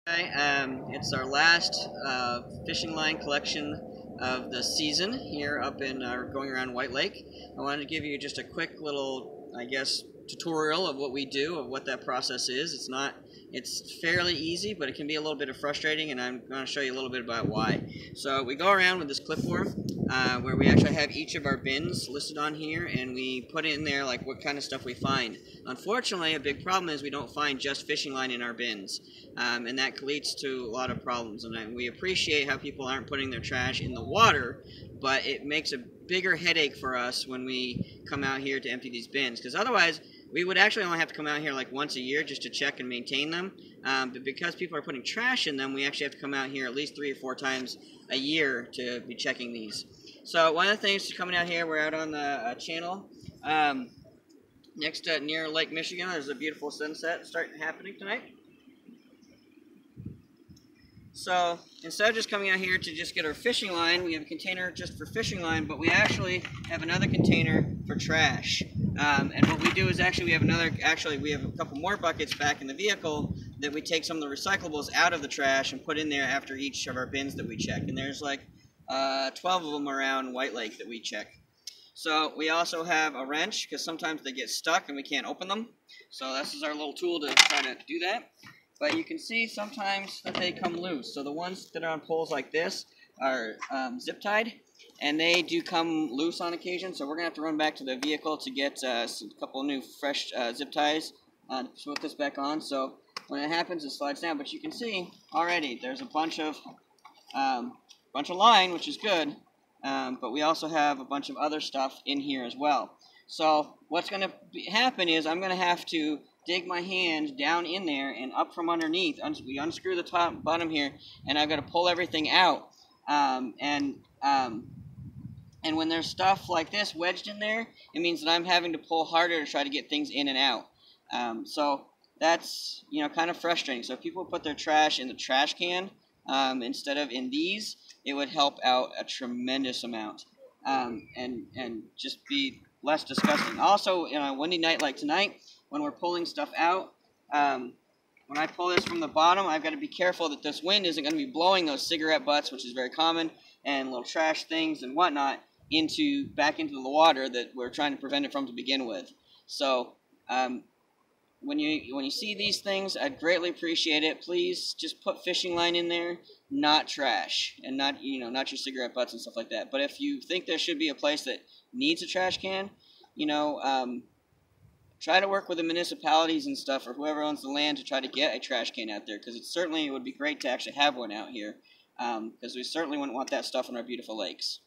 Hi, it's our last fishing line collection of the season here up in going around White Lake. I wanted to give you just a quick little, I guess, tutorial of what we do, of what that process is. It's fairly easy, but it can be a little bit frustrating, and I'm going to show you a little bit about why. So we go around with this clipboard where we actually have each of our bins listed on here, and we put in there like what kind of stuff we find. Unfortunately, a big problem is we don't find just fishing line in our bins, and that leads to a lot of problems. And we appreciate how people aren't putting their trash in the water, but it makes a bigger headache for us when we come out here to empty these bins, because otherwise we would actually only have to come out here like once a year just to check and maintain them. But because people are putting trash in them, we actually have to come out here at least 3 or 4 times a year to be checking these. So one of the things coming out here, we're out on the channel next to near Lake Michigan. There's a beautiful sunset starting happening tonight. So instead of just coming out here to just get our fishing line, we have a container just for fishing line, but we actually have another container for trash. And what we do is actually we have a couple more buckets back in the vehicle that we take some of the recyclables out of the trash and put in there after each of our bins that we check. And there's like 12 of them around White Lake that we check. So we also have a wrench because sometimes they get stuck and we can't open them. So this is our little tool to try to do that. But you can see sometimes that they come loose. So the ones that are on poles like this are zip tied, and they do come loose on occasion. So we're going to have to run back to the vehicle to get a couple new fresh zip ties to put this back on. So when it happens, it slides down. But you can see already there's a bunch of line, which is good. But we also have a bunch of other stuff in here as well. So what's going to happen is I'm going to have to dig my hand down in there and up from underneath. We unscrew the bottom here, and I've got to pull everything out. And when there's stuff like this wedged in there, it means that I'm having to pull harder to try to get things in and out. So that's kind of frustrating. So if people put their trash in the trash can instead of in these, it would help out a tremendous amount and just be less disgusting. Also, on a windy night like tonight, when we're pulling stuff out, when I pull this from the bottom, I've got to be careful that this wind isn't going to be blowing those cigarette butts, which is very common, and little trash things and whatnot back into the water that we're trying to prevent it from to begin with. So when you see these things, I'd greatly appreciate it. Please just put fishing line in there, not trash, and not your cigarette butts and stuff like that. But if you think there should be a place that needs a trash can, try to work with the municipalities and stuff, or whoever owns the land, to try to get a trash can out there, because it would be great to actually have one out here, because we certainly wouldn't want that stuff in our beautiful lakes.